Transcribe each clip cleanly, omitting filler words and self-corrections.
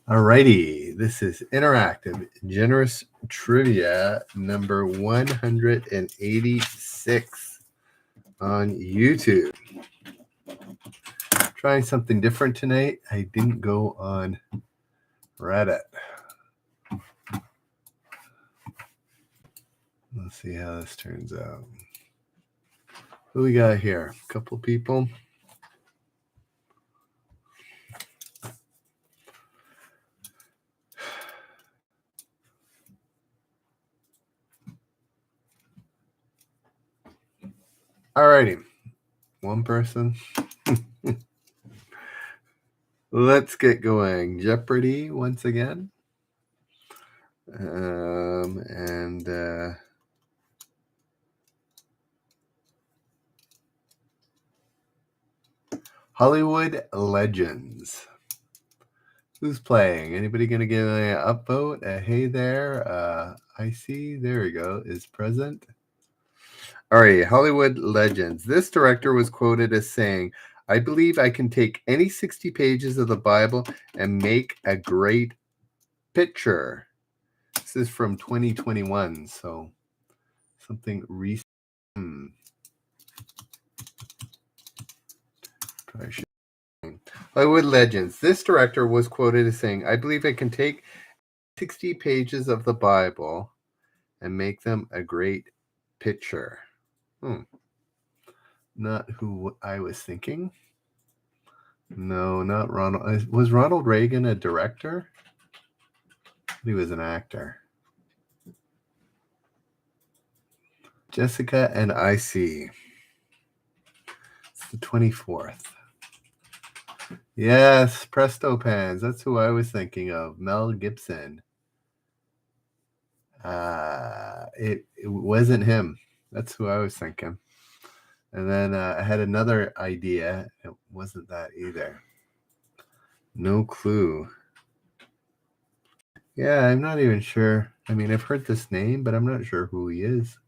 Alrighty, this is Interactive Generous Trivia number 186 on YouTube. Trying something different tonight. I didn't go on Reddit. Let's see how this turns out. Who we got here? A couple people. Alrighty, one person. Let's get going. Jeopardy once again. Hollywood Legends. Who's playing? Anybody going to give an upvote? Hey there. I see. There we go. Is present. All right. Hollywood Legends. This director was quoted as saying, "I believe I can take any 60 pages of the Bible and make a great picture." This is from 2021. So something recent. Probably should. Hollywood Legends. This director was quoted as saying, "I believe I can take 60 pages of the Bible and make them a great picture." Not who I was thinking. No, not Ronald. Was Ronald Reagan a director? He was an actor. Jessica and IC. It's the 24th. Yes, Presto Pans. That's who I was thinking of. Mel Gibson. It wasn't him. That's who I was thinking. And then I had another idea. It wasn't that either. No clue. Yeah, I'm not even sure. I mean, I've heard this name, but I'm not sure who he is.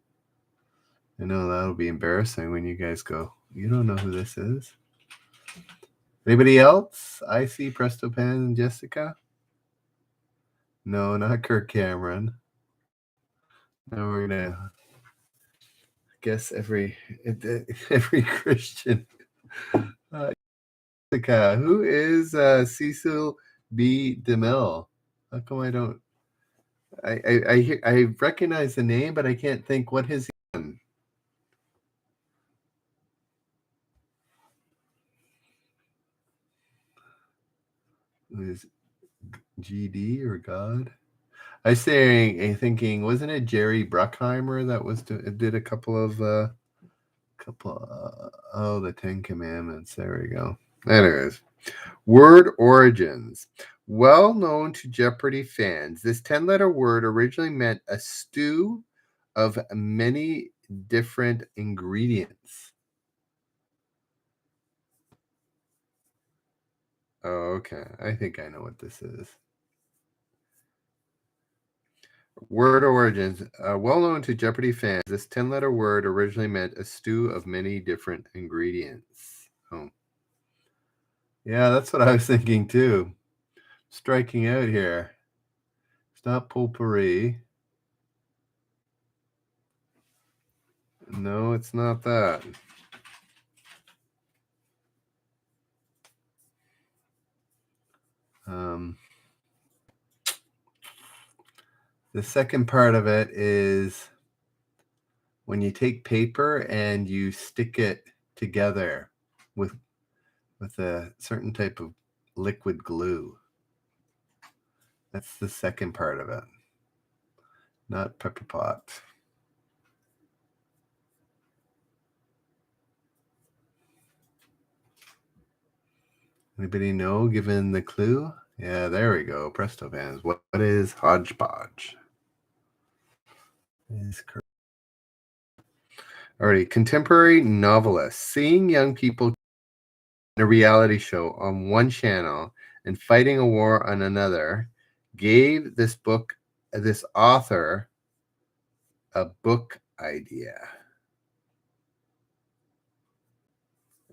I know that'll be embarrassing when you guys go, "You don't know who this is." Anybody else? I see Presto Pan and Jessica. No, not Kirk Cameron. Now we're gonna guess every Christian. Jessica, who is Cecil B. DeMille? How come I don't? I recognize the name, but I can't think what his name. Is GD or God? I was thinking, wasn't it Jerry Bruckheimer that did a couple of the Ten Commandments? There we go. Anyways, word origins. Well known to Jeopardy fans, this 10-letter word originally meant a stew of many different ingredients. Oh, okay. I think I know what this is. Word origins. Well known to Jeopardy fans, this 10-letter word originally meant a stew of many different ingredients. Oh. Yeah, that's what I was thinking too. Striking out here. It's not potpourri. No, it's not that. The second part of it is when you take paper and you stick it together with a certain type of liquid glue. That's the second part of it. Not pepper pot. Anybody know, given the clue? Yeah, there we go. Presto Pans. What is Hodgepodge? Is correct. Alrighty, contemporary novelist. Seeing young people in a reality show on one channel and fighting a war on another gave this author a book idea.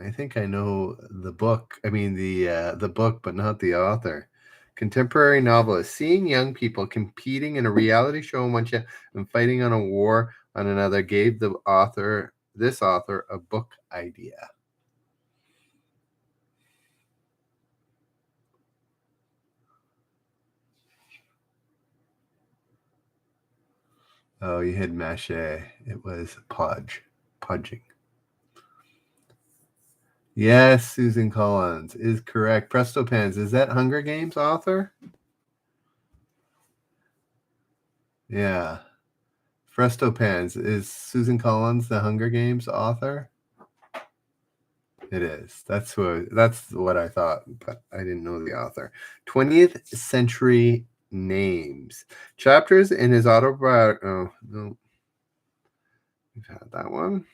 I think I know the book. I mean the book, but not the author. Contemporary novelist. Seeing young people competing in a reality show on one channel and fighting on a war on another gave this author a book idea. Oh, you had mache. It was podging. Yes, Susan Collins is correct. Presto Pans, is that Hunger Games author? Yeah. Presto Pans, is Susan Collins the Hunger Games author? It is. That's what I thought, but I didn't know the author. 20th Century Names. Chapters in his autobiography. Oh, no. We've had that one.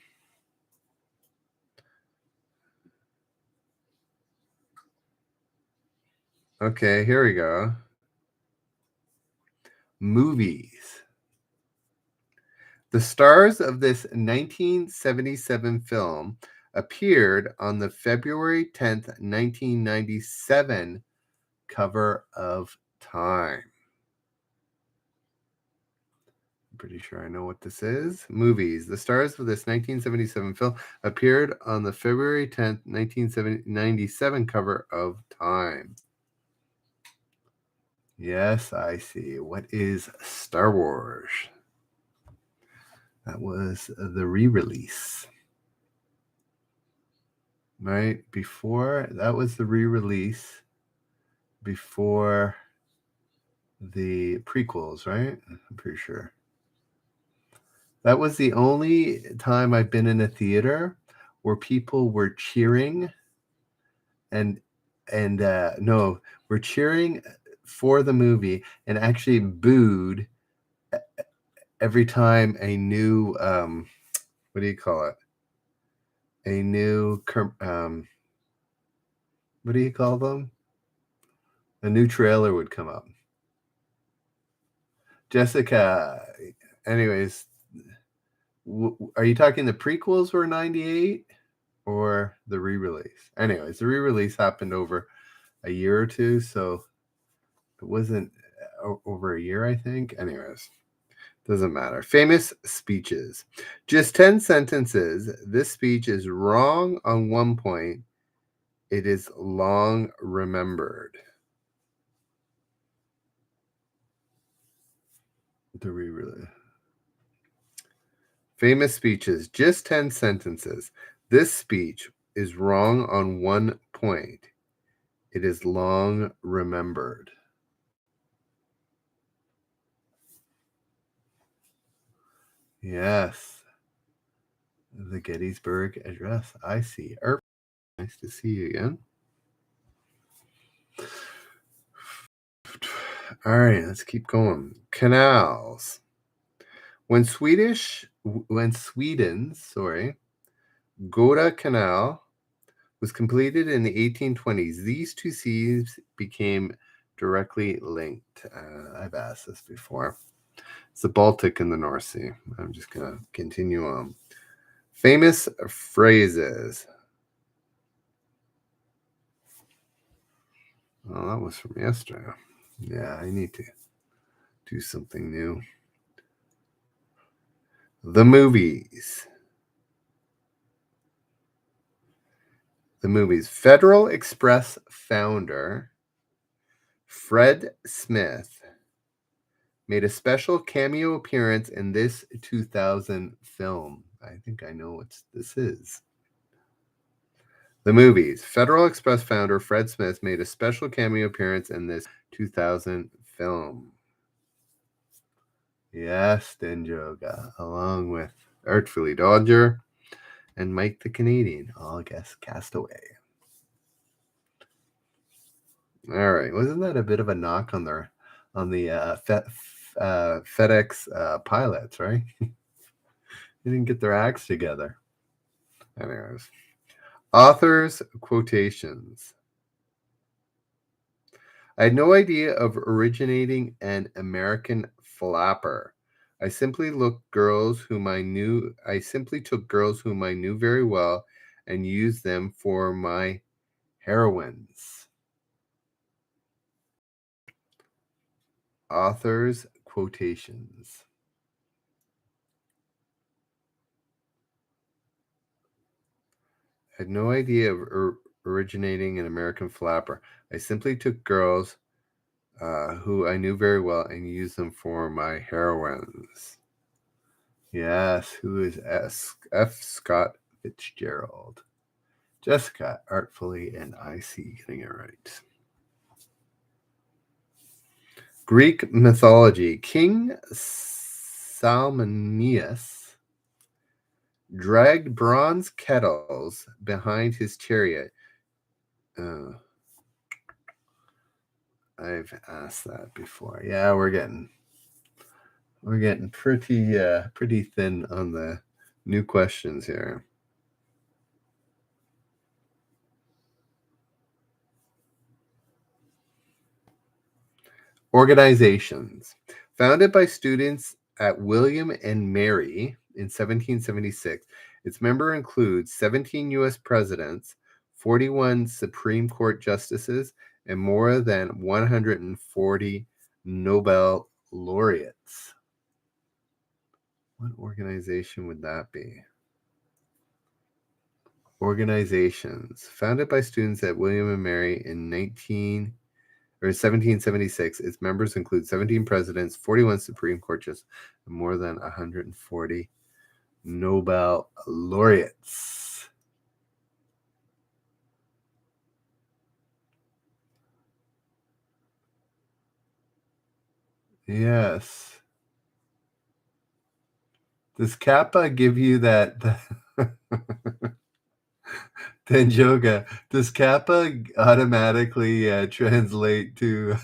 Okay, here we go. Movies. The stars of this 1977 film appeared on the February 10th, 1997 cover of Time. I'm pretty sure I know what this is. Movies. The stars of this 1977 film appeared on the February 10th, 1997 cover of Time. Yes, I see. What is Star Wars? That was the re-release. Right? Before, that was the re-release before the prequels, right? I'm pretty sure. That was the only time I've been in a theater where people were cheering and no, we're cheering for the movie and actually booed every time a new what do you call it? A new what do you call them? A new trailer would come up. Jessica, anyways, are you talking the prequels were 98 or the re-release? Anyways, the re-release happened over a year or two, so it wasn't over a year, I think. Anyways, doesn't matter. Famous speeches. Just 10 sentences. This speech is wrong on one point. It is long remembered. The re-release. Famous speeches. Just 10 sentences. This speech is wrong on one point. It is long remembered. Yes. The Gettysburg Address. I see. Nice to see you again. All right, let's keep going. Canals. When Sweden's Gotha Canal was completed in the 1820s, these two seas became directly linked. I've asked this before. It's the Baltic and the North Sea. I'm just going to continue on. Famous phrases. Oh, that was from yesterday. Yeah, I need to do something new. The movies. The movies. Federal Express founder Fred Smith made a special cameo appearance in this 2000 film. I think I know what this is. The movies. Federal Express founder Fred Smith made a special cameo appearance in this 2000 film. Yes, Denjoga, along with Artfully Dodger and Mike the Canadian, all guest castaway. All right, wasn't that a bit of a knock on the FedEx pilots, right? They didn't get their acts together. Anyways, authors' quotations. I had no idea of originating an American flapper. I simply took girls whom I knew very well and used them for my heroines. author's quotations. I had no idea of originating an American flapper. I simply took girls who I knew very well and used them for my heroines. Yes, who is F. Scott Fitzgerald? Jessica, artfully and icy, getting it right. Greek mythology. King Salmoneus dragged bronze kettles behind his chariot. I've asked that before. Yeah, we're getting pretty thin on the new questions here. Organizations. Founded by students at William and Mary in 1776, its member includes 17 U.S. presidents, 41 Supreme Court justices, and more than 140 Nobel laureates. What organization would that be? Organizations. Founded by students at William and Mary in 1776, its members include 17 presidents, 41 Supreme Court justices, and more than 140 Nobel laureates. Yes. Does Kappa give you that? Tenjoga, does Kappa automatically translate to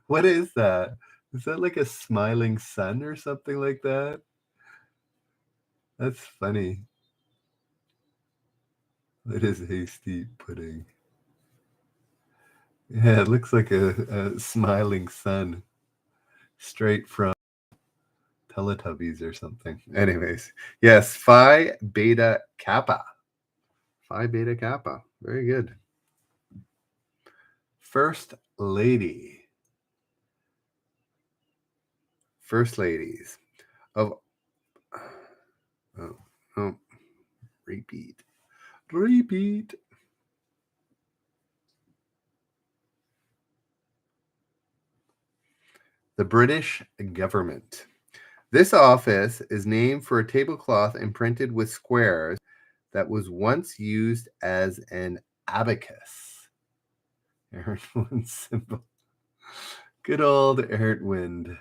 what is that? Is that like a smiling sun or something like that? That's funny. It is hasty pudding. Yeah, it looks like a smiling sun straight from Teletubbies or something. Anyways, yes, Phi Beta Kappa. Phi Beta Kappa. Very good. First Lady. First Ladies of repeat. The British government. This office is named for a tablecloth imprinted with squares that was once used as an abacus. Erhard symbol. Good old Erhard.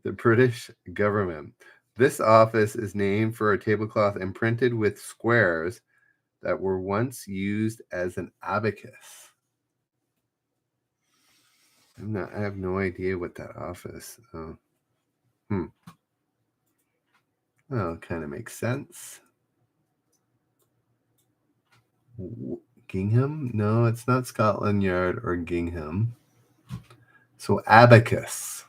The British government. This office is named for a tablecloth imprinted with squares that were once used as an abacus. I have no idea what that office. Oh, it kind of makes sense. Gingham? No, it's not Scotland Yard or Gingham. So abacus.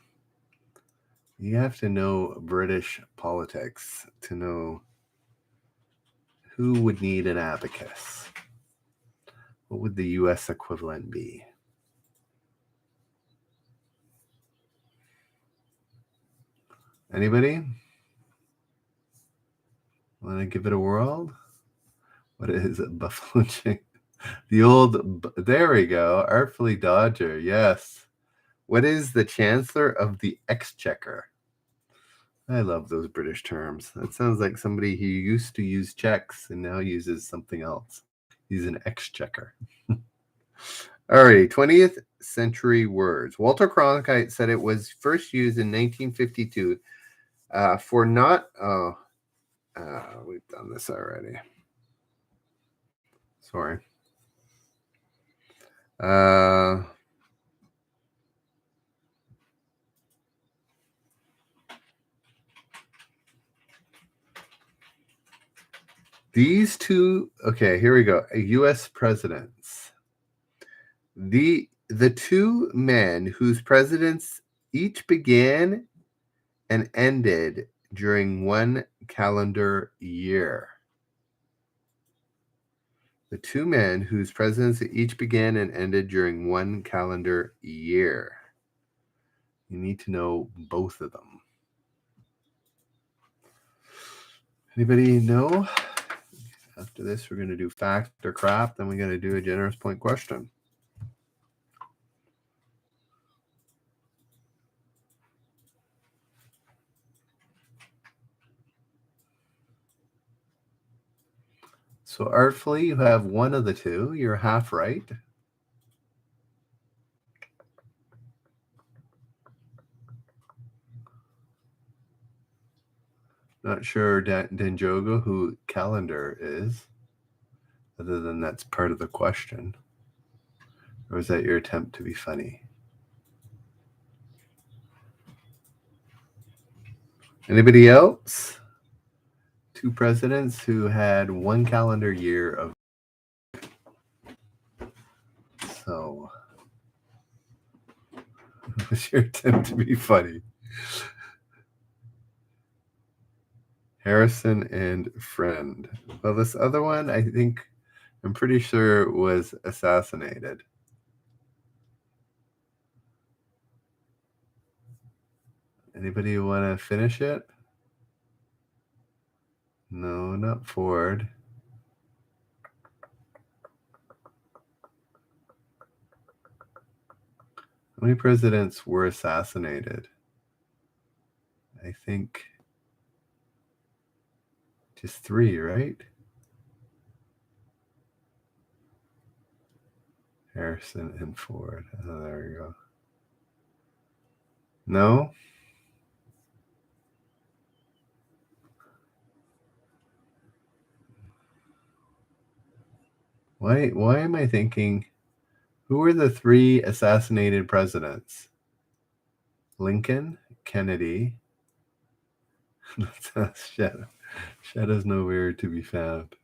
You have to know British politics to know who would need an abacus. What would the U.S. equivalent be? Anybody? Want to give it a whirl? What is it? Buffalo chicken? The old, there we go. Artfully Dodger. Yes. What is the Chancellor of the Exchequer? I love those British terms. That sounds like somebody who used to use checks and now uses something else. He's an exchequer. Alrighty, 20th century words. Walter Cronkite said it was first used in 1952 for not... we've done this already. Sorry. These two, okay, here we go. U.S. presidents. The two men whose presidents each began and ended during one calendar year. The two men whose presidency each began and ended during one calendar year. You need to know both of them. Anybody know? After this, we're going to do fact or crap. Then we're going to do a generous point question. So artfully, you have one of the two. You're half right. Not sure, Denjogo, who calendar is, other than that's part of the question. Or was that your attempt to be funny? Anybody else? Two presidents who had one calendar year of. So, what was your attempt to be funny? Harrison and Friend. Well, this other one, I'm pretty sure was Assassinated. Anybody want to finish it? No, not Ford. How many presidents were assassinated? I think just 3, right? Harrison and Ford. Oh, there we go. No? Why am I thinking, who were the 3 assassinated presidents? Lincoln, Kennedy. Shadow's nowhere to be found.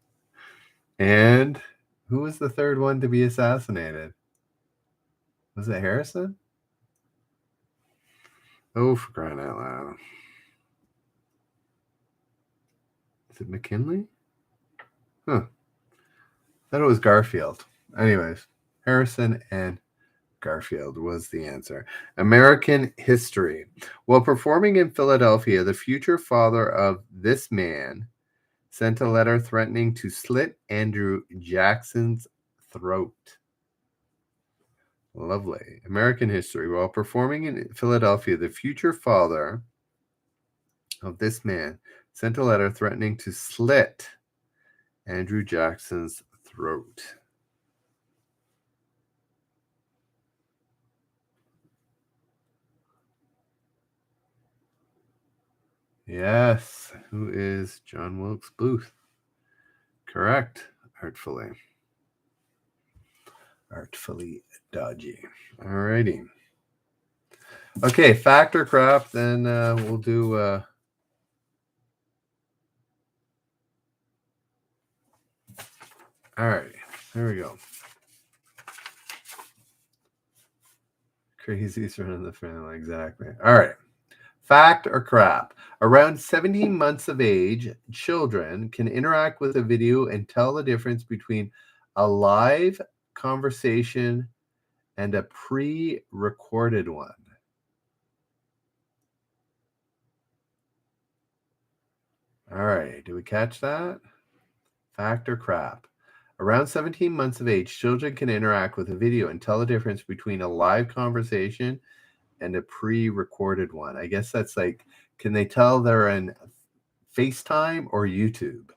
And who was the third one to be assassinated? Was it Harrison? Oh, for crying out loud. Is it McKinley? Huh. Thought it was Garfield. Anyways, Harrison and Garfield was the answer. American history. While performing in Philadelphia, the future father of this man sent a letter threatening to slit Andrew Jackson's throat. Lovely. American history. While performing in Philadelphia, the future father of this man sent a letter threatening to slit Andrew Jackson's throat. Yes. Who is John Wilkes Booth? Correct. Artfully dodgy. Alrighty. Okay, fact or crap, then we'll do all right, there we go. Craziest running the family, exactly. All right. Fact or crap? Around 17 months of age, children can interact with a video and tell the difference between a live conversation and a pre-recorded one. All right, do we catch that? Fact or crap? Around 17 months of age, children can interact with a video and tell the difference between a live conversation and a pre-recorded one. I guess that's like, can they tell they're in FaceTime or YouTube?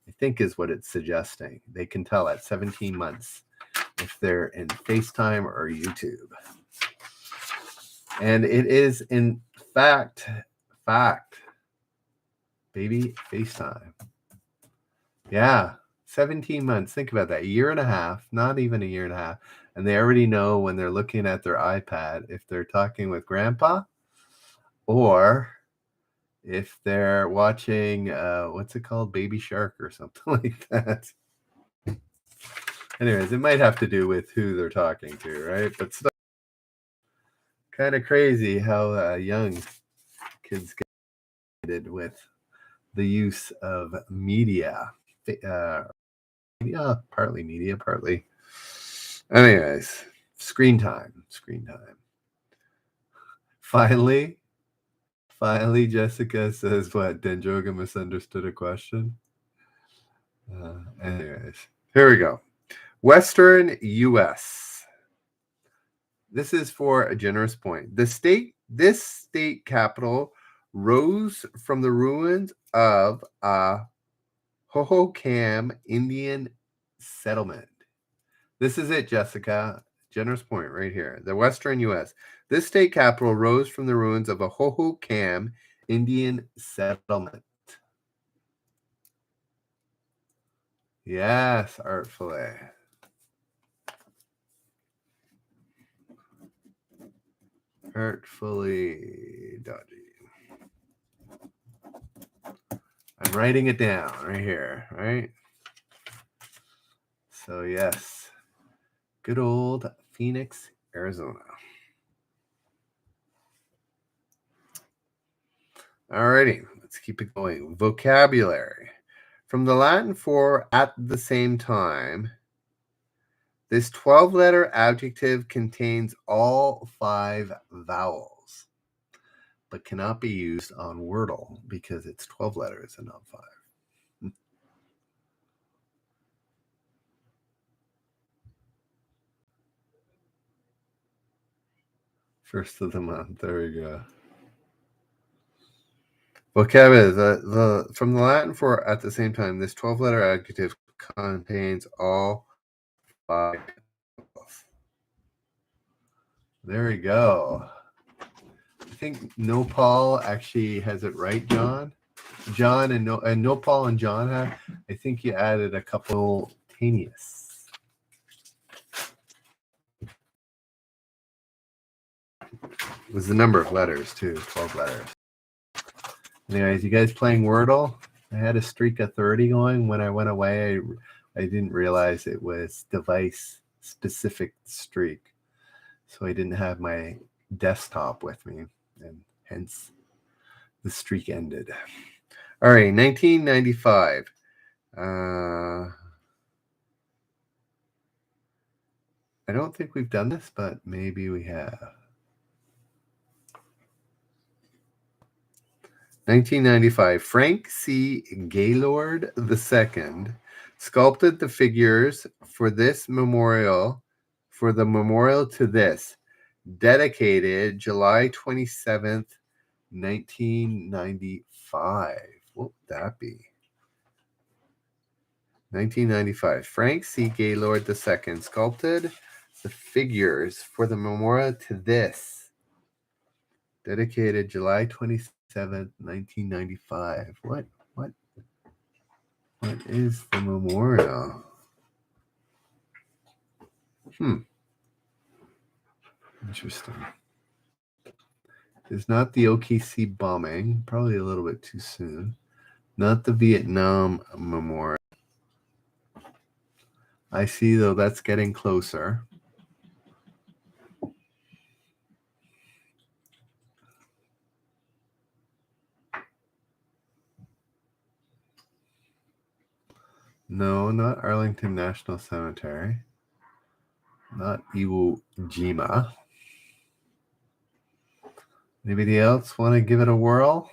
I think is what it's suggesting. They can tell at 17 months if they're in FaceTime or YouTube. And it is in fact, baby, FaceTime. Yeah, 17 months. Think about that. A year and a half, not even a year and a half. And they already know when they're looking at their iPad if they're talking with grandpa or if they're watching, what's it called? Baby Shark or something like that. Anyways, it might have to do with who they're talking to, right? But still kind of crazy how young kids get with the use of media. media, partly media, partly. Anyways, screen time. Finally, Jessica says, what, Denjoga misunderstood a question? Anyways, here we go. Western U.S. This is for a generous point. This state capital rose from the ruins of a Hohokam Indian settlement. This is it, Jessica. Generous point right here. The Western U.S. This state capital rose from the ruins of a Hohokam Indian settlement. Yes, artfully. Artfully dodgy. I'm writing it down right here, right? So, yes. Good old Phoenix, Arizona. Alrighty, let's keep it going. Vocabulary. From the Latin for at the same time, this 12-letter adjective contains all 5 vowels, but cannot be used on Wordle because it's 12 letters and not 5. First of the month. There we go. Vocabulary. From the Latin for at the same time, this 12-letter adjective contains all 5 vowels. There we go. I think Nopal actually has it right, John. John and Nopal and John have. I think you added a couple taneous. It was the number of letters too, 12 letters. Anyways, you guys playing Wordle? I had a streak of 30 going. When I went away, I didn't realize it was device specific streak. So I didn't have my desktop with me, and hence the streak ended. All right, 1995. I don't think we've done this, but maybe we have. 1995. Frank C. Gaylord II sculpted the figures for the memorial to this, dedicated July 27th, 1995. What would that be? 1995. Frank C. Gaylord II sculpted the figures for the memorial to this, dedicated July 27th, 1995. What is the memorial? Interesting. It's not the OKC bombing, probably a little bit too soon. Not the Vietnam memorial. I see, though, that's getting closer. No, not Arlington National Cemetery. Not Iwo Jima. Anybody else want to give it a whirl?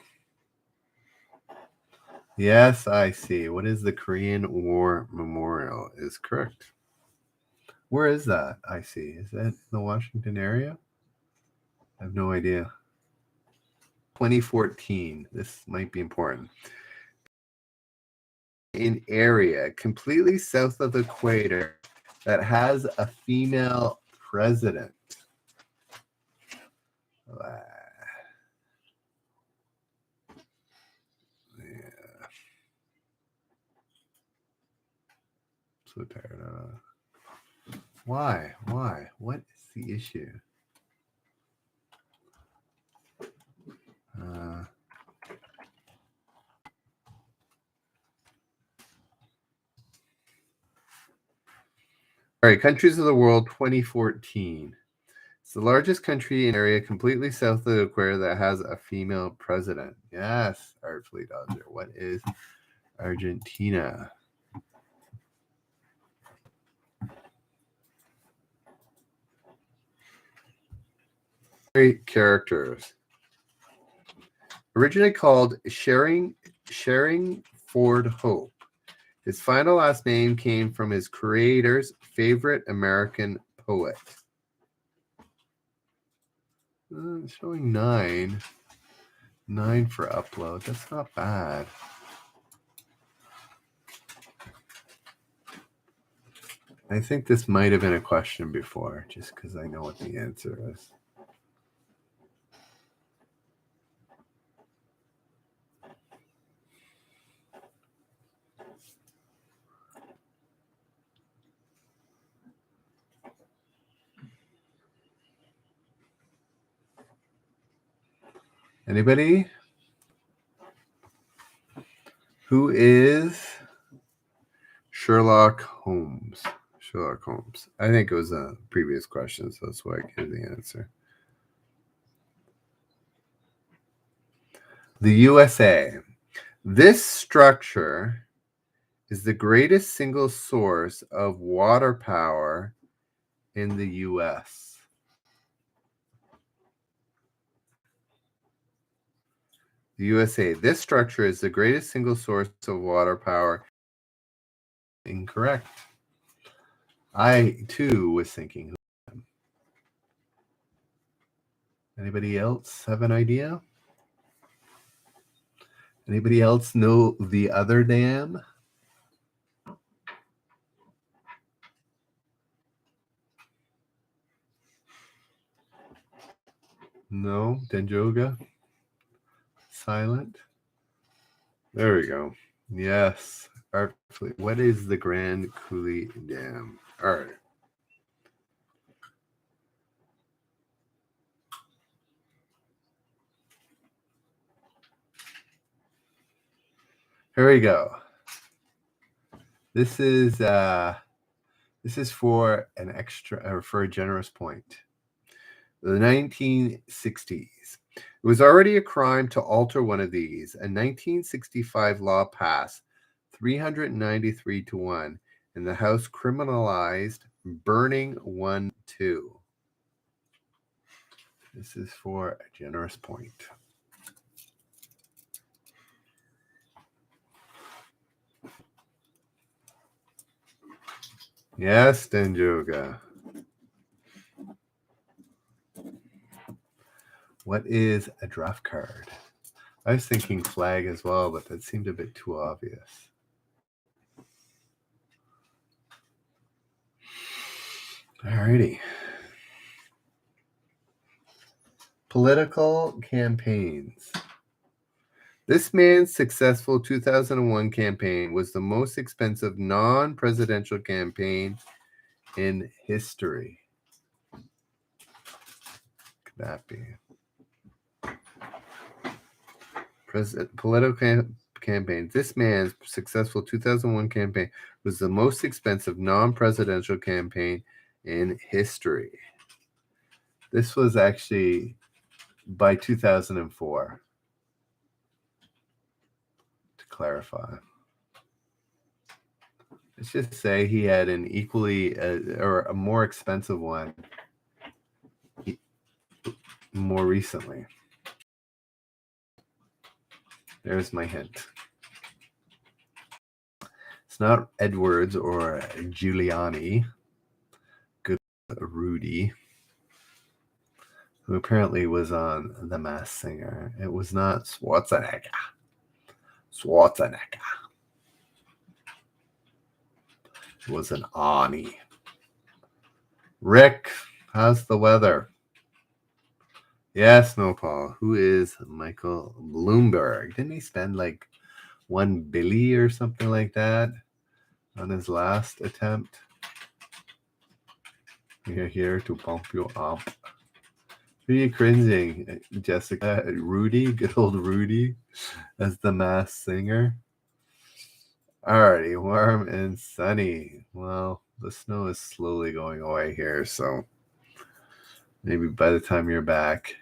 Yes, I see. What is the Korean War Memorial? Is correct. Where is that? I see. Is that in the Washington area? I have no idea. 2014. This might be important. An area completely south of the equator that has a female president. Yeah. So tired of it. Why? What is the issue? All right, countries of the world 2014. It's the largest country in area completely south of the equator that has a female president. Yes, artfully Dodger. What is Argentina? characters. Originally called Sharing Ford Hope. His final last name came from his creator's favorite American poet. Showing 9. 9 for upload. That's not bad. I think this might have been a question before, just because I know what the answer is. Anybody? Who is Sherlock Holmes? Sherlock Holmes. I think it was a previous question, so that's why I gave the answer. The USA. This structure is the greatest single source of water power in the U.S. The USA. This structure is the greatest single source of water power. Incorrect. I, too, was thinking. Anybody else have an idea? Anybody else know the other dam? No? Denjoga? Silent? There we go. Yes. Artfully. What is the Grand Coulee Dam? All right. Here we go. This is for an extra or for a generous point. The 1960s. It was already a crime to alter one of these. A 1965 law passed 393 to 1, and the House criminalized burning 1 2. This is for a generous point. Yes, Denjoga. What is a draft card? I was thinking flag as well, but that seemed a bit too obvious. Alrighty. Political campaigns. This man's successful 2001 campaign was the most expensive non-presidential campaign in history. Could that be? Political campaign. This man's successful 2001 campaign was the most expensive non-presidential campaign in history. This was actually by 2004. To clarify. Let's just say he had an equally or a more expensive one more recently. There's my hint. It's not Edwards or Giuliani. Good Rudy, who apparently was on The Masked Singer. It was not Schwarzenegger. It was an Ani. Rick, how's the weather? Yes, no, Paul. Who is Michael Bloomberg? Didn't he spend like $1 billion or something like that on his last attempt? We're here to pump you up. Who are you cringing, Jessica? Rudy, good old Rudy, as the Masked Singer. Alrighty, warm and sunny. Well, the snow is slowly going away here, so maybe by the time you're back.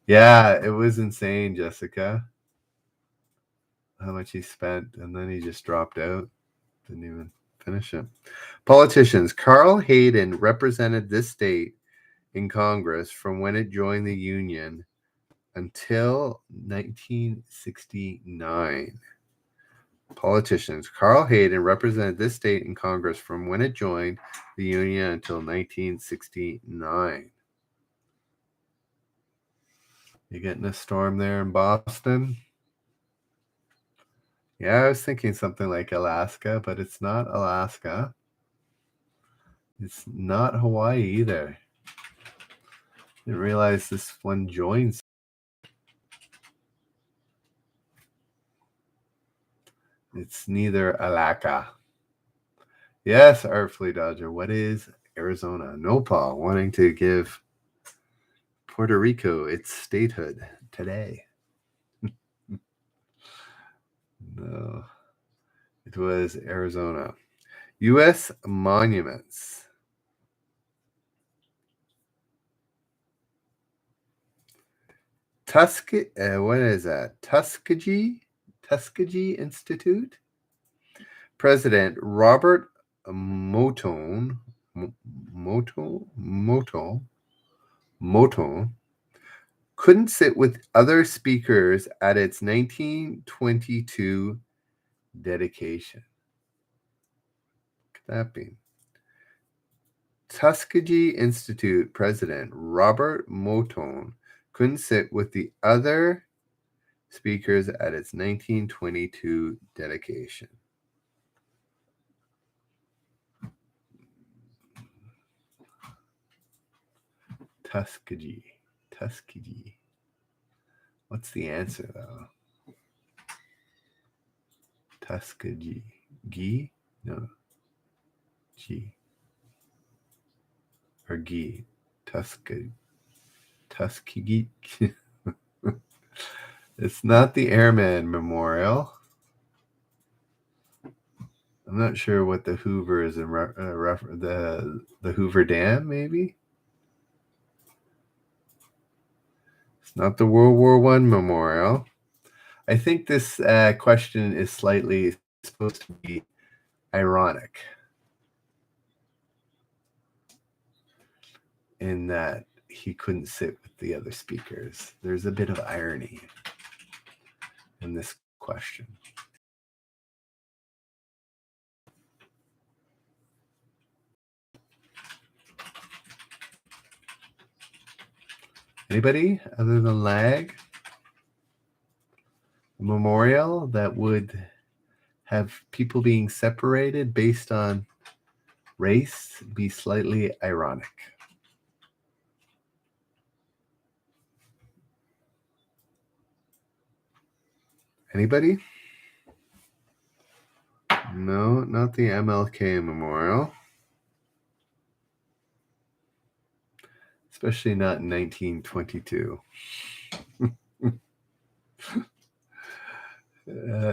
Yeah, it was insane, Jessica. How much he spent, and then he just dropped out. Didn't even finish it. Politicians. Carl Hayden represented this state in Congress from when it joined the Union until 1969. Politicians. Carl Hayden represented this state in Congress from when it joined the Union until 1969. You getting a storm there in Boston? Yeah, I was thinking something like Alaska, but it's not Alaska. It's not Hawaii either. Didn't realize this one joins. It's neither Alaska. Yes, Artfully Dodger. What is Arizona? Nopal wanting to give Puerto Rico its statehood today. No, it was Arizona. U.S. monuments. What is that? Tuskegee Institute. President Robert Moton couldn't sit with other speakers at its 1922 dedication. What could that be? Tuskegee Institute President Robert Moton couldn't sit with the other speakers at its 1922 dedication. Tuskegee. What's the answer, though? Tuskegee. Gee? No. G. Or Gee. Tuskegee. It's not the Airman Memorial. I'm not sure what the Hoover is in the Hoover Dam, maybe? It's not the World War I Memorial. I think this question is slightly supposed to be ironic in that he couldn't sit with the other speakers. There's a bit of irony in this question. Anybody other than Lag? A memorial that would have people being separated based on race be slightly ironic. Anybody? No, not the MLK Memorial. Especially not in 1922.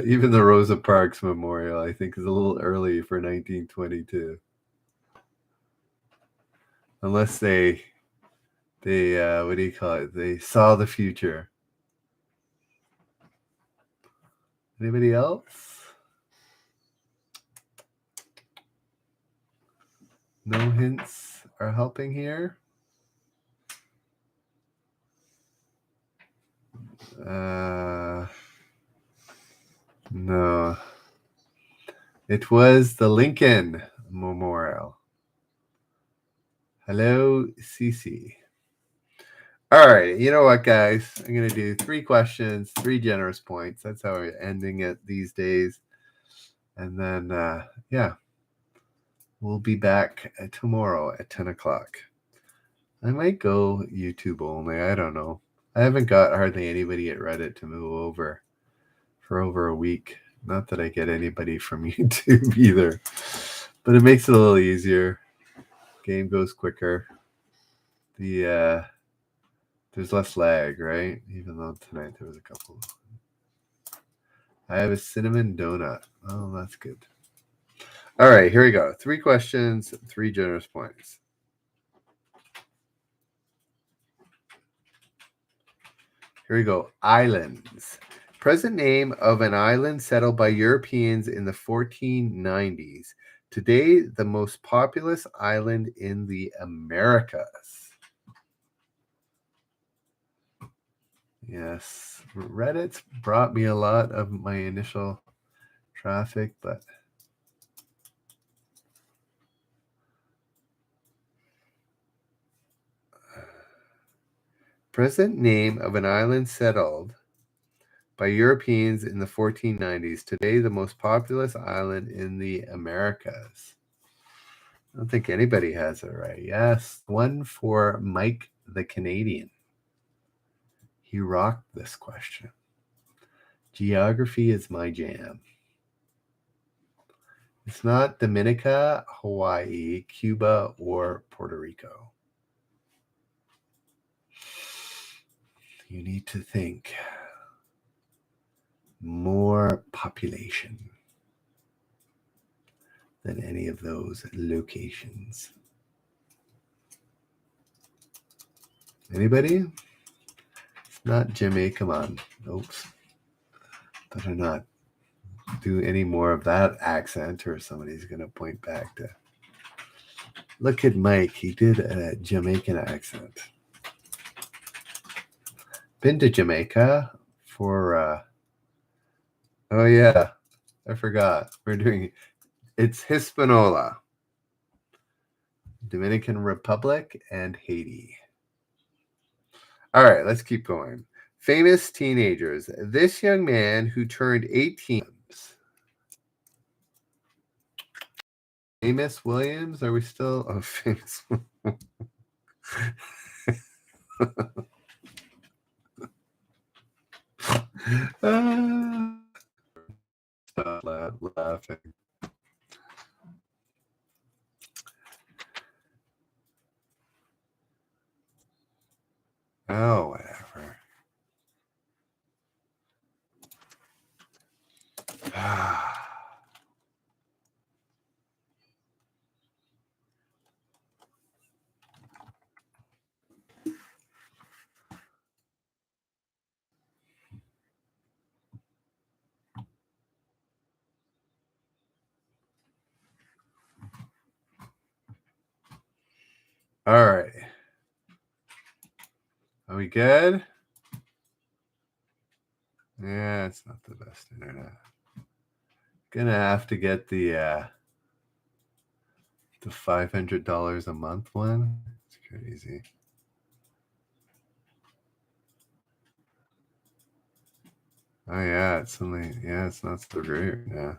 Even the Rosa Parks Memorial, I think, is a little early for 1922. Unless they what do you call it? They saw the future. Anybody else? No hints are helping here. No. It was the Lincoln Memorial. Hello, Cece. All right. You know what, guys? I'm going to do 3 questions, 3 generous points. That's how we're ending it these days. And then, yeah, we'll be back tomorrow at 10 o'clock. I might go YouTube only. I don't know. I haven't got hardly anybody at Reddit to move over for over a week. Not that I get anybody from YouTube either, but it makes it a little easier. Game goes quicker. There's less lag, right? Even though tonight there was a couple. I have a cinnamon donut. Oh, that's good. All right, here we go. 3 questions, 3 generous points. Here we go. Islands. Present name of an island settled by Europeans in the 1490s. Today, the most populous island in the Americas. Yes, Reddit's brought me a lot of my initial traffic, but present name of an island settled by Europeans in the 1490s. Today, the most populous island in the Americas. I don't think anybody has it right. Yes, one for Mike the Canadian. He rocked this question. Geography is my jam. It's not Dominica, Hawaii, Cuba, or Puerto Rico. You need to think. More population than any of those locations. Anybody? It's not Jamaica. Come on. Oops. Better not do any more of that accent or somebody's going to point back to. Look at Mike. He did a Jamaican accent. Been to Jamaica for, oh yeah, I forgot. We're doing, it's Hispaniola, Dominican Republic, and Haiti. All right, let's keep going. Famous teenagers. This young man who turned 18. Famous Williams? Are we still? Oh, famous. Stop laughing. Oh, whatever. All right. Are we good? Yeah, it's not the best internet. Gonna have to get the $500 a month one. It's crazy. Oh yeah, it's only it's not so great. Yeah.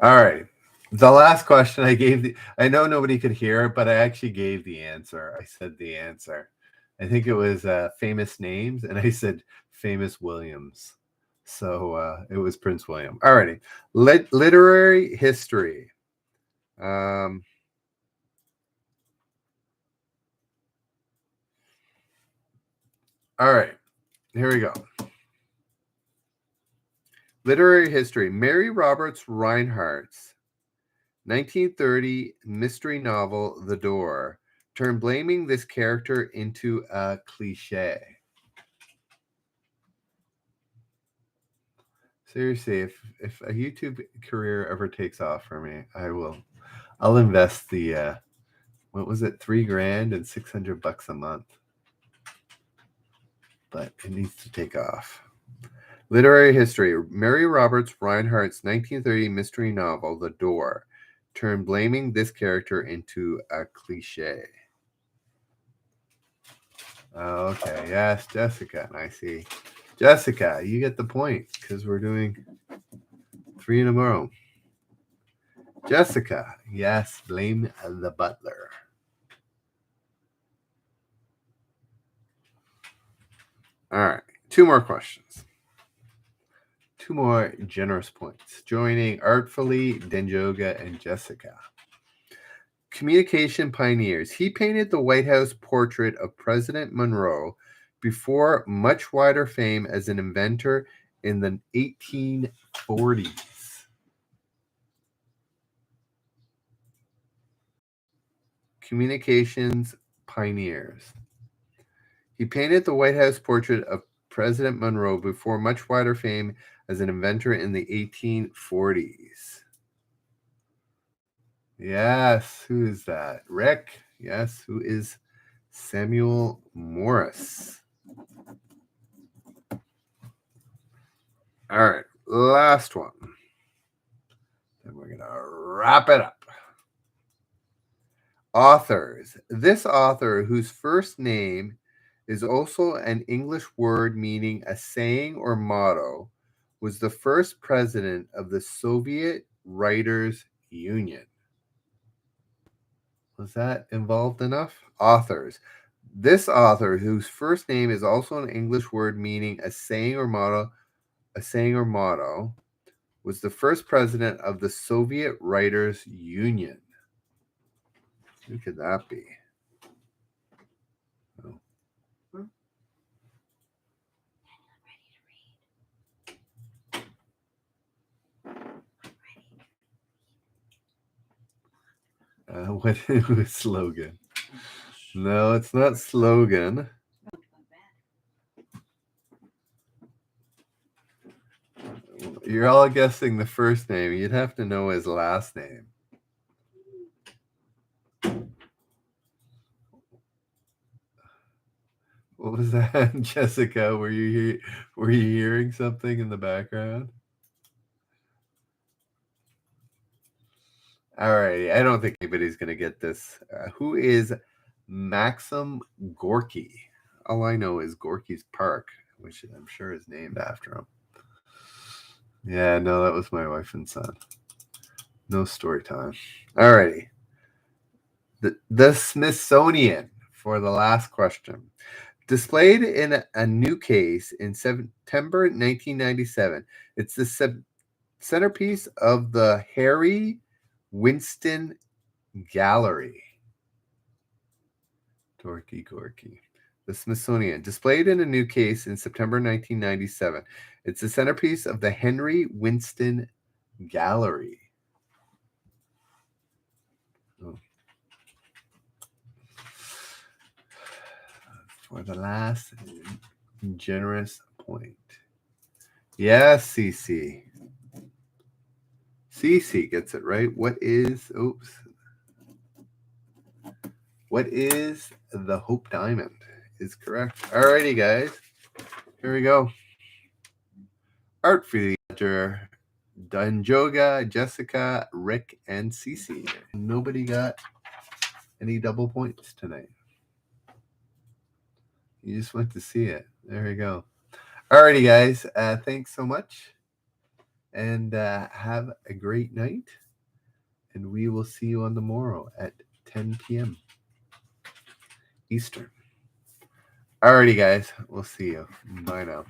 All right. The last question I gave I know nobody could hear it, but I actually gave the answer. I said the answer. I think it was famous names, and I said famous Williams. So it was Prince William. All righty. Literary history. All right. Here we go. Literary history. Mary Roberts Reinhardt's 1930 mystery novel, The Door, turned blaming this character into a cliche. Seriously, if a YouTube career ever takes off for me, I'll invest the what was it, $3,000 and $600 a month. But it needs to take off. Literary history. Mary Roberts Reinhardt's 1930 mystery novel, The Door, turned blaming this character into a cliche. Okay, yes, Jessica. I see. Jessica, you get the point because we're doing 3 in a row. Jessica, yes, blame the butler. All right, 2 more questions. 2 more generous points. Joining artfully Denjoga and Jessica. Communication pioneers. He painted the White House portrait of President Monroe before much wider fame as an inventor in the 1840s. Communications pioneers. He painted the White House portrait of President Monroe before much wider fame as an inventor in the 1840s. Yes, who is that? Rick. Yes, who is Samuel Morris. All right, last one. And we're going to wrap it up. Authors. This author, whose first name is also an English word meaning a saying or motto, was the first president of the Soviet Writers Union. Was that involved enough? Authors. This author, whose first name is also an English word meaning a saying or motto, was the first president of the Soviet Writers Union. Who could that be? Oh. What was slogan? No, it's not slogan. You're all guessing the first name. You'd have to know his last name. What was that, Jessica? Were you hearing something in the background? All right, I don't think anybody's going to get this. Who is Maxim Gorky? All I know is Gorky's Park, which I'm sure is named after him. Yeah, no, that was my wife and son. No story time. All righty. The Smithsonian for the last question. Displayed in a new case in September 1997. It's the centerpiece of the Harry Winston Gallery. Gorky. The Smithsonian. Displayed in a new case in September 1997. It's the centerpiece of the Henry Winston Gallery. Oh. For the last generous point. Yes, CC. CC gets it right. What is the Hope Diamond? Is correct. Alrighty, guys. Here we go. Art for the Ledger. Danjoga, Jessica, Rick, and CC. Nobody got any double points tonight. You just went to see it. There we go. Alrighty, guys. Thanks so much. And have a great night. And we will see you on the morrow at 10 p.m. Eastern. Alrighty, guys. We'll see you. Bye now.